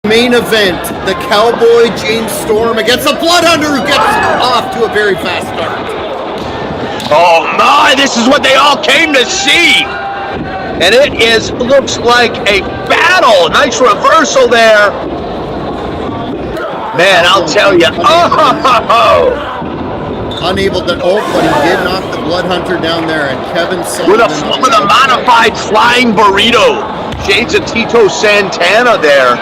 main event, the Cowboy James Storm against the Blood Hunter, who gets off to a very fast start. Oh my, this is what they all came to see. And it looks like a battle. Nice reversal there. Man, I'll tell you. Oh! Unable to, but he did knock the Blood Hunter down there, and Kevin Sullivan with a modified flying burrito. Shades of Tito Santana there.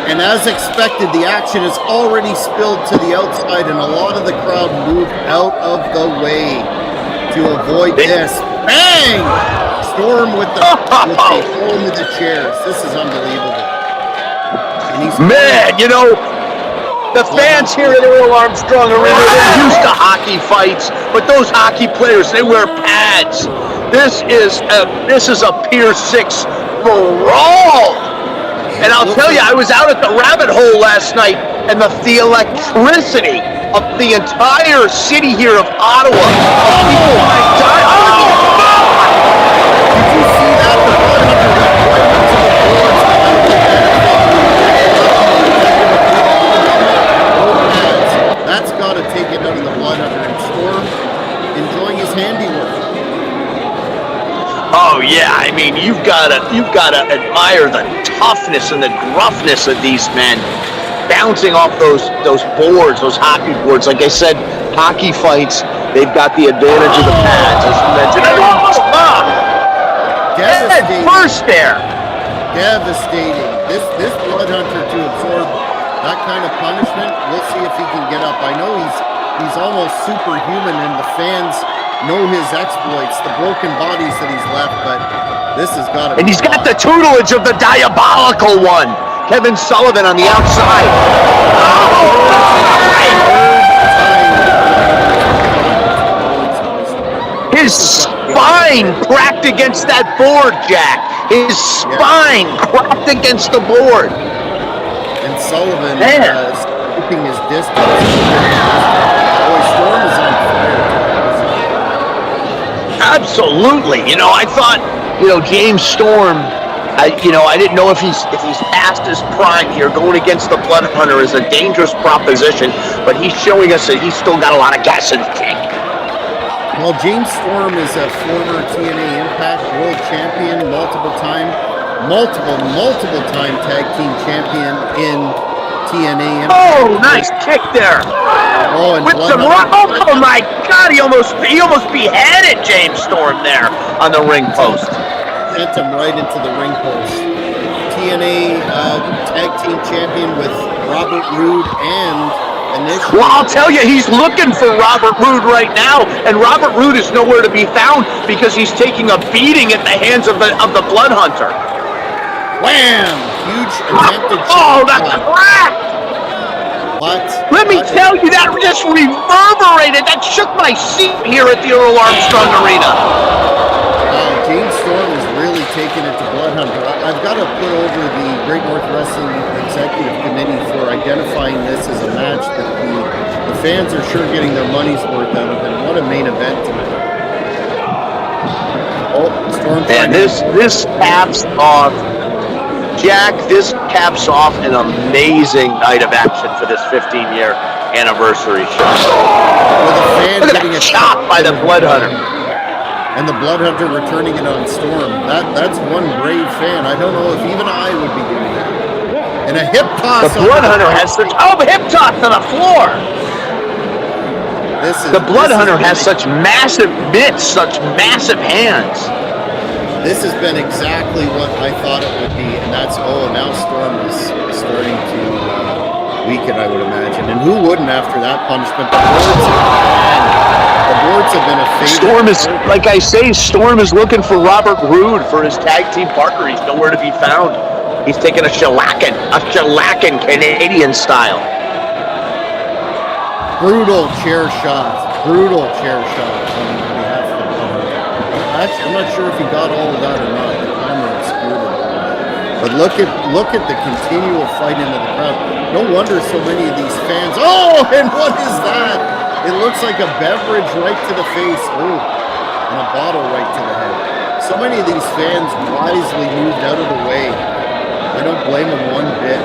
And as expected, the action has already spilled to the outside, and a lot of the crowd moved out of the way to avoid this. Bang! Storm with the hole in the chairs. This is unbelievable. And he's the fans here at Earl Armstrong Arena, they're used to hockey fights, but those hockey players, they wear pads. This is a Pier 6 brawl. And I'll tell you, I was out at the rabbit hole last night, and the electricity of the entire city here of Ottawa. Did you see that? The Blood Hunter went right into the boards. That's got to take it out of the Blood Hunter, and Storm enjoying his handiwork. Oh yeah, I mean you've got to admire the toughness and the gruffness of these men, bouncing off those boards, those hockey boards. Like I said, hockey fights, they've got the advantage of the pads, as you mentioned. Devastating. First there. Devastating. This Blood Hunter to absorb that kind of punishment. We'll see if he can get up. I know he's almost superhuman, and the fans know his exploits, the broken bodies that he's left, but this has got to be. And he's got the tutelage of the diabolical one, Kevin Sullivan, on the outside. His spine cracked against that board, Jack. His spine cracked against the board. And Sullivan is keeping his distance. Boy, Storm is on fire. Absolutely. I thought, James Storm, I didn't know if he's past his prime here. Going against the Blood Hunter is a dangerous proposition, but he's showing us that he's still got a lot of gas in the tank. Well, James Storm is a former TNA Impact World Champion, multiple time tag team champion in TNA Impact. Oh, nice kick there. Oh, and oh my God, he almost beheaded James Storm there on the ring post. Sent him right into the ring post. TNA tag team champion with Robert Roode and initially. Well, I'll tell you, he's looking for Robert Roode right now, and Robert Roode is nowhere to be found because he's taking a beating at the hands of the Blood Hunter. Wham! Huge attempted shot. Oh, that's cracked! Let me tell you, that just reverberated. That shook my seat here at the Earl Armstrong Arena. James Storm is really taking it to Blood Hunter. I've got to put over the Great North Wrestling Executive Committee for identifying this as a match that the fans are sure getting their money's worth out of, and what a main event tonight. Oh, Storm. And this caps off. Jack, this caps off an amazing night of action for this 15-year anniversary show. Look at that shot by the Blood Hunter. And the Blood Hunter returning it on Storm. That's one brave fan. I don't know if even I would be doing that. And a hip toss. The Blood Hunter has such hip toss to the floor. The Blood Hunter has such massive mitts, such massive hands. This has been exactly what I thought it would be, and that's, now Storm is starting to weaken, I would imagine. And who wouldn't after that punishment? The boards have been a favorite. Storm is, like I say, Storm is looking for Robert Roode for his tag team partner. He's nowhere to be found. He's taking a shellacking Canadian style. Brutal chair shot. On behalf of the Blood Hunter. Actually, I'm not sure if he got all of that or not. The camera obscured it. But look at the continual fight into the crowd. No wonder so many of these fans. Oh, and what is that? It looks like a beverage right to the face. Oh, and a bottle right to the head. So many of these fans wisely moved out of the way. I don't blame them one bit.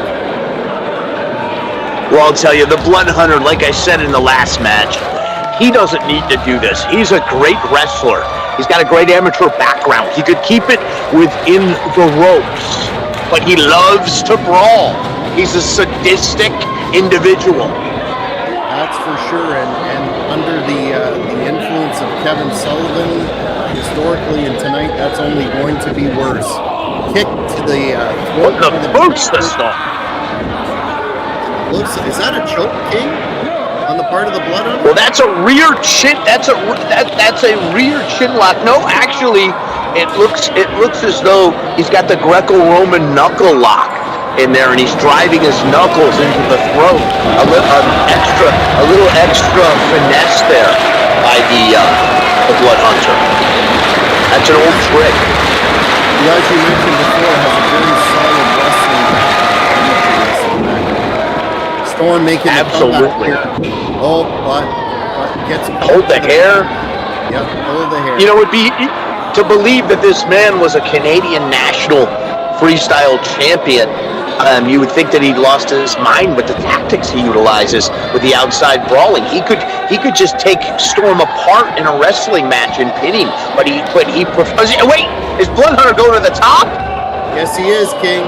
Well, I'll tell you, the Blood Hunter, like I said in the last match, he doesn't need to do this. He's a great wrestler. He's got a great amateur background. He could keep it within the ropes, but he loves to brawl. He's a sadistic individual. That's for sure. And under the influence of Kevin Sullivan, historically and tonight, that's only going to be worse. Kick to the throat. What the boots this stuff? Is that a choke, King? On the part of the Blood Hunter? Well, that's a rear chin. That's a rear chin lock. No, actually, it looks as though he's got the Greco-Roman knuckle lock in there, and he's driving his knuckles into the throat. A little extra finesse there by the Blood Hunter. That's an old trick. As you mentioned before, has a very solid wrestling background. Storm making absolutely. Oh, but gets hold the hair. Yep, hold the hair. You know, it would be to believe that this man was a Canadian national freestyle champion. You would think that he'd lost his mind with the tactics he utilizes with the outside brawling. He could just take Storm apart in a wrestling match and pin him. But he prefers. Wait, is Blood Hunter going to the top? Yes, he is, King.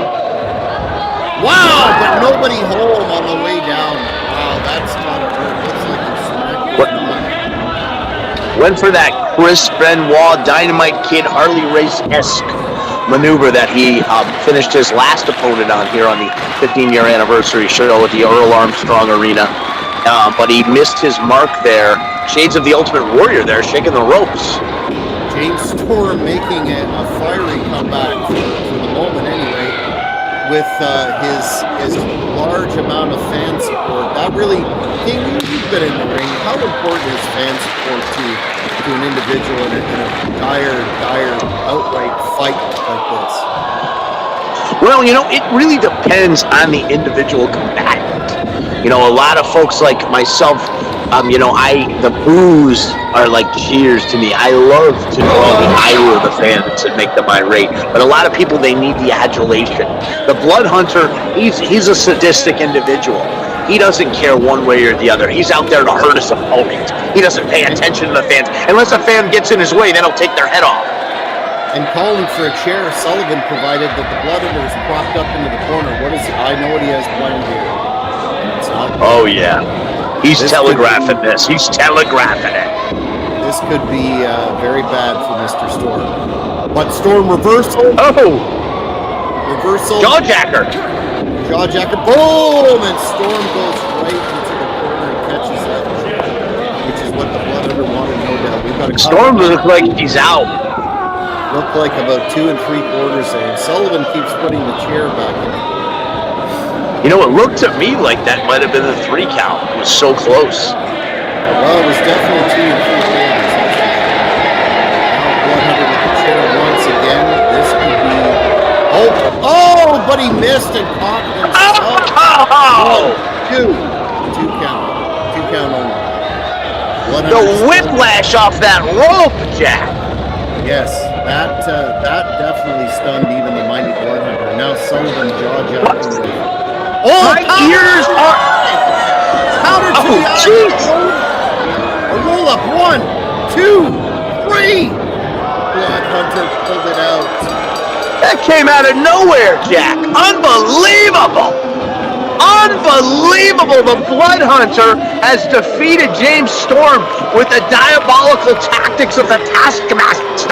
Wow, but nobody home on the way down. Wow, that's not a hurt. Looks like he smacked. Went for that Chris Benoit Dynamite Kid Harley Race-esque maneuver that he finished his last opponent on here on the 15-year anniversary show at the Earl Armstrong Arena. But he missed his mark there. Shades of the Ultimate Warrior there, shaking the ropes. James Storm making a fiery comeback for the moment anyway, with his large amount of fan support. That really, King, you've been in the ring. How important is fan support to an individual in a dire, outright fight like this? Well, you know, it really depends on the individual combatant. You know, a lot of folks like myself, you know, the boos are like cheers to me. I love to draw the ire of the fans and make them irate. But a lot of people, they need the adulation. The Blood Hunter, he's a sadistic individual. He doesn't care one way or the other. He's out there to hurt his opponent. He doesn't pay attention to the fans. Unless a fan gets in his way, then he'll take their head off. And calling for a chair, Sullivan provided that the Blood Hunter is propped up into the corner. What is it? I know what he has planned here. It's not. Oh, yeah. He's telegraphing this. He's telegraphing it. This could be very bad for Mr. Storm. But Storm reversal. Oh! Reversal. Jawjacker. Jawjacker. Boom! And Storm goes right into the corner and catches that chair, which is what the Blood Hunter wanted, no doubt. We've got a Storm looks like he's out. Looked like about 2 3/4 there. And Sullivan keeps putting the chair back in. You know, it looked to me like that might have been the 3 count. It was so close. Well, it was definitely 2 3/4. Now Blood Hunter with the chair once again. This could be. Oh! But he missed and caught himself. Oh! 2 count. 2 count only. The whiplash off that rope, Jack. Yes, that definitely stunned even the mighty Blood Hunter. Now Sullivan jaw-jacking. My ears are... Powder to the eye. Jeez. A roll up. 1, 2, 3. Blood Hunter pulled it out. That came out of nowhere, Jack. Unbelievable. Unbelievable. The Blood Hunter has defeated James Storm with the diabolical tactics of the Taskmaster.